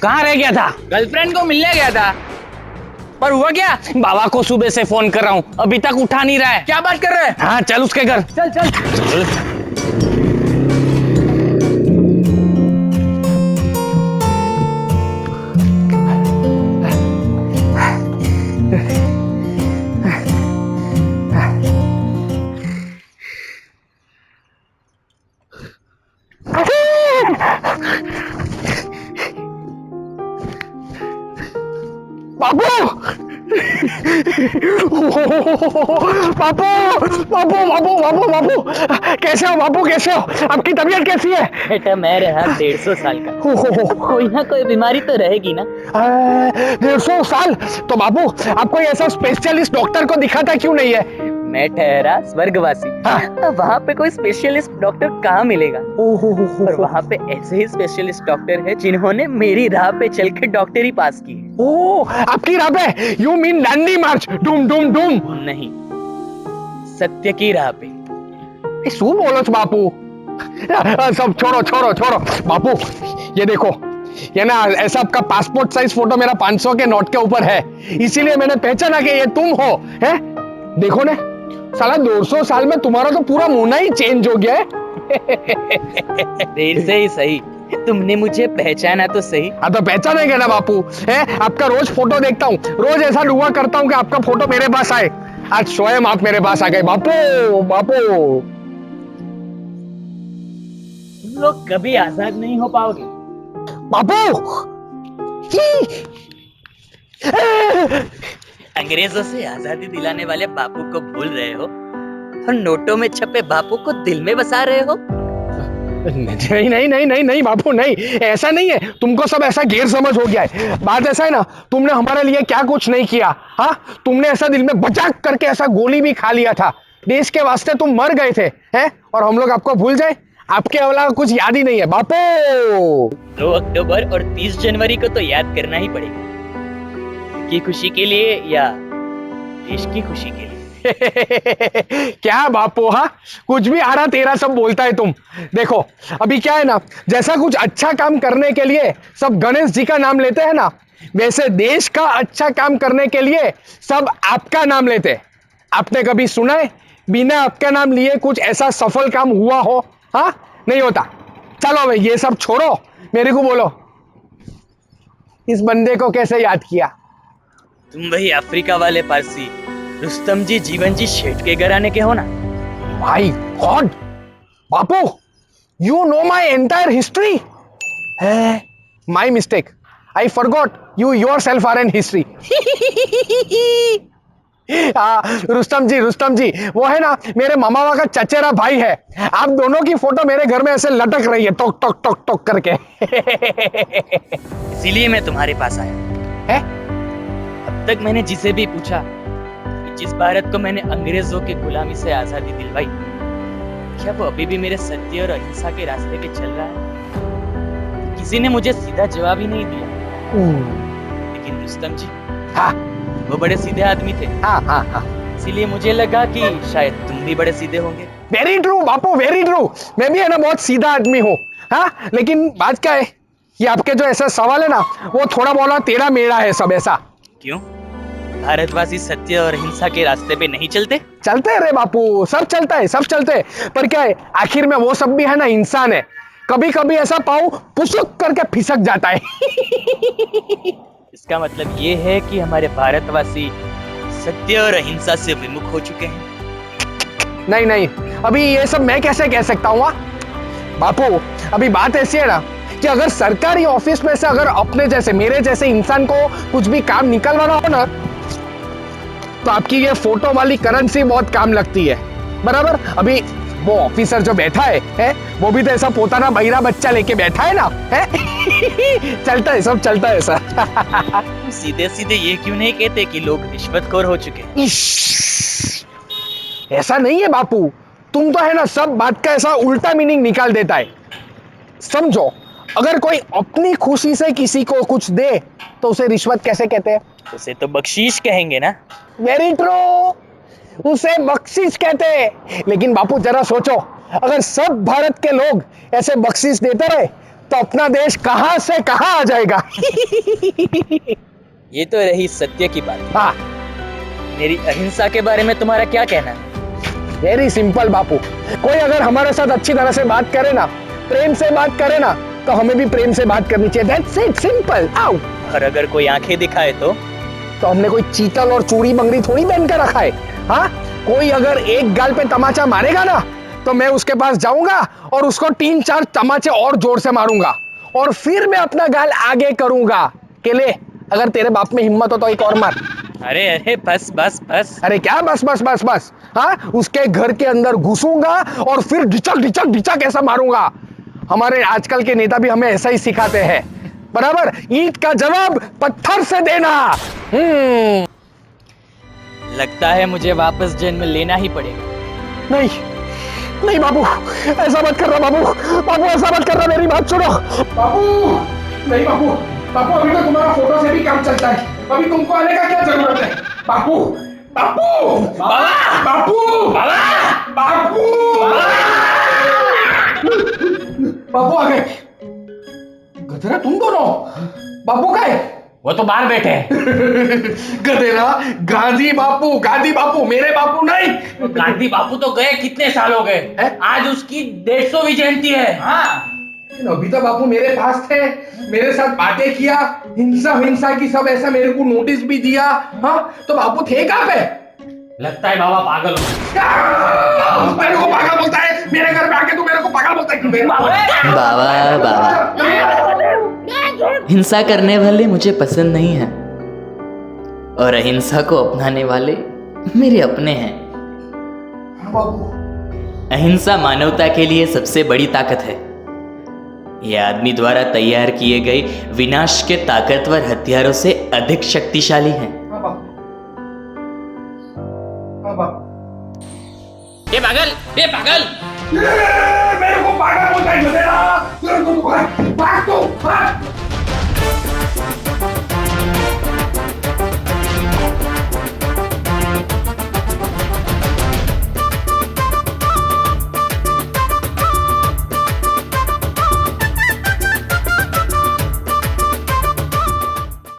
कहाँ रह गया था? गर्लफ्रेंड को मिलने गया था। पर हुआ क्या? बाबा को सुबह से फोन कर रहा हूँ, अभी तक उठा नहीं रहा है। क्या बात कर रहे हैं? हाँ चल उसके घर। चल चल। बापू बापू बापू बापू बापू बापू कैसे हो बापू? कैसे हो? आपकी तबीयत कैसी है? बेटा मैं रहा 150 साल का, कोई ना कोई बीमारी तो रहेगी ना। 150 साल? तो बापू आप कोई ऐसा स्पेशलिस्ट डॉक्टर को दिखाता क्यों नहीं है? मैं ठहरा स्वर्गवासी। हाँ। वहाँ पे कोई स्पेशलिस्ट डॉक्टर कहाँ मिलेगा? और वहाँ पे ऐसे ही स्पेशलिस्ट डॉक्टर है जिन्होंने मेरी राह पे चल के डॉक्टरी पास की है। ओह आपकी राह पे? यू मीन डांडी मार्च डूम डूम डूम? नहीं, सत्य की राह पे। શું બોલો છો બાપू? सब छोड़ो छोड़ो छोड़ो बापू, ये देखो, ये ना ऐसा आपका पासपोर्ट साइज फोटो मेरा 500 के नोट के ऊपर है, इसीलिए मैंने पहचाना कि ये तुम हो। है देखो ने, साला 200 साल में तुम्हारा तो पूरा मुंह ही चेंज हो गया है। देर से ही सही, तुमने मुझे पहचाना तो सही। हाँ तो पहचानेंगे ना बापू, है आपका रोज फोटो देखता हूँ, रोज ऐसा दुआ करता हूँ कि आपका फोटो मेरे पास आए। आज स्वयं आप मेरे पास आ गए बापू। बापू तुम लोग कभी आजाद नहीं हो पाओगे। बापू अंग्रेजों से आजादी दिलाने वाले बापू को भूल रहे हो और नोटों में छपे बापू को दिल में बसा रहे हो। नहीं नहीं नहीं नहीं नहीं बापू नहीं, ऐसा नहीं है, तुमको सब ऐसा गैर समझ हो गया है। बात ऐसा है ना, तुमने हमारे लिए क्या कुछ नहीं किया। हाँ तुमने ऐसा दिल में बचाक करके ऐसा गोली भी खा लिया था, देश के वास्ते तुम मर गए थे, हैं? और हम लोग आपको भूल जाए? आपके अलावा कुछ याद ही नहीं है बापू। 2 अक्टूबर और 30 जनवरी को तो याद करना ही पड़ेगा, की खुशी के लिए या देश की खुशी के लिए। क्या बापू, हाँ कुछ भी आरा तेरा सब बोलता है तुम। देखो अभी क्या है ना, जैसा कुछ अच्छा काम करने के लिए सब गणेश जी का नाम लेते हैं ना, वैसे देश का अच्छा काम करने के लिए सब आपका नाम लेते हैं। आपने कभी सुना है बिना आपका नाम लिए कुछ ऐसा सफल काम हुआ हो? हाँ नहीं होता। चलो भाई ये सब छोड़ो, मेरे को बोलो इस बंदे को कैसे याद किया? तुम वही अफ्रीका वाले पारसी रुस्तम जी जीवन जी शेठ के घराने के हो ना? My god Bapu, you know my entire history. My mistake, I forgot you yourself are an history. Rustam ji वो है ना मेरे मामा का चचेरा भाई है। आप दोनों की फोटो मेरे घर में ऐसे लटक रही है टोक टोक टोक टोक करके। इसीलिए मैं तुम्हारे पास आया। है? अब तक मैंने जिसे भी पूछा कि जिस भारत को मैंने अंग्रेजों की गुलामी से आजादी दिलवाई, क्या वो अभी भी मेरे सत्य और अहिंसा के रास्ते पे चल रहा है? किसी ने मुझे सीधा जवाब ही नहीं दिया। लेकिन रुस्तम जी, हाँ वो बड़े सीधे आदमी थे। हाँ इसीलिए मुझे लगा कि शायद तुम भी बड़े सीधे होंगे। वेरी ट्रू बापू, वेरी ट्रू। मैं भी है ना बहुत सीधा आदमी हूँ। हाँ लेकिन बात क्या है, ये आपके जो ऐसा सवाल है ना, वो थोड़ा बोला तेरा मेरा है सब ऐसा। क्यों? भारतवासी सत्य और अहिंसा के रास्ते पे नहीं चलते? चलते रे बापू, सब चलता है, सब चलते है। पर क्या है, आखिर में वो सब भी है ना इंसान है, कभी कभी ऐसा पाँव पुसुक करके फिसक जाता है। इसका मतलब ये है कि हमारे भारतवासी सत्य और अहिंसा से विमुख हो चुके हैं। नहीं नहीं, अभी ये सब मैं कैसे कह सकता हूँ बापू? अभी बात ऐसी है ना कि अगर सरकारी ऑफिस में से अगर अपने जैसे मेरे जैसे इंसान को कुछ भी काम निकलवाना हो ना, तो आपकी ये फोटो वाली करेंसी बहुत काम लगती है, बराबर? अभी वो ऑफिसर जो बैठा है वो भी तो ऐसा पोताना बहिरा बच्चा लेके बैठा है ना, है? चलता है, सब चलता है सर। सीधे सीधे ये क्यों नहीं कहते कि लोग रिश्वतखोर हो चुके हैं? ऐसा नहीं है बापू, तुम तो है ना सब बात का ऐसा उल्टा मीनिंग निकाल देता है। समझो, अगर कोई अपनी खुशी से किसी को कुछ दे तो उसे रिश्वत कैसे कहते हैं? उसे तो बख्शीश कहेंगे ना। वेरी ट्रू, उसे बख्शीश कहते हैं। लेकिन बापू जरा सोचो, अगर सब भारत के लोग ऐसे बख्शीश देते रहे तो अपना देश कहां से कहां आ जाएगा। ये तो रही सत्य की बात। हाँ, मेरी अहिंसा के बारे में तुम्हारा क्या कहना है? वेरी सिंपल बापू। कोई अगर हमारे साथ अच्छी तरह से बात करे ना, प्रेम से बात करे ना, तो हमें भी प्रेम से बात करनी चाहिए। That's it, simple. आओ। और अगर कोई आंखें दिखाए तो हमने कोई चीतल और चूड़ी बंगड़ी थोड़ी पहन कर रखा है। हाँ, कोई अगर एक गाल पे तमाचा मारेगा ना, तो मैं उसके पास जाऊंगा और उसको 3-4 तमाचे और जोर से मारूंगा, और फिर मैं अपना गाल आगे करूंगा कि ले, अगर तेरे बाप में हिम्मत हो तो एक और मार। अरे अरे बस बस बस। अरे क्या बस बस बस बस। हाँ, उसके घर के अंदर घुसूंगा और फिर ढिचक ढिचक ढिचक ऐसा मारूंगा। हमारे आजकल के नेता भी हमें ऐसा ही सिखाते हैं, बराबर। ईंट का जवाब पत्थर से देना। लगता है मुझे वापस जन्म लेना ही पड़ेगा। नहीं नहीं बाबू, ऐसा मत करना बाबू। बाबू ऐसा मत करना, मेरी बात सुनो बाबू। नहीं बाबू, बाबू अभी तो तुम्हारा फोटो से भी काम चलता है, अभी तुमको आने का क्या जरूरत है। बाबू बाबू बाबा बाबू बाबा बाबू बाबू आ गए। गधेरा तुम दोनों, बाबू का है? वो तो बाहर बैठे हैं। गधेरा, गांधी बापू, गांधी बापू, मेरे बापू नहीं। गांधी बापू तो गए, कितने साल हो गए। हैं? आज उसकी 150वीं जयंती है। हाँ, अभी तो बापू मेरे पास थे, मेरे साथ बातें किया, हिंसा हिंसा की सब ऐसा मेरे को नोटिस भी दिया। हाँ, तो बापू थे कहाँ पे? लगता है बाबा पागल हो। मेरे को पागल बोलता है, मेरे घर पे आके तू मेरे को पागल बोलता है। बाबा बाबा, हिंसा करने वाले मुझे पसंद नहीं हैं, और अहिंसा को अपनाने वाले मेरे अपने हैं। अहिंसा मानवता के लिए सबसे बड़ी ताकत है। यह आदमी द्वारा तैयार किए गए विनाश के ताकतवर हथियारों से अधिक शक्तिशाली है। ये पागल, ये पागल। मेरे को पागल बोलता है।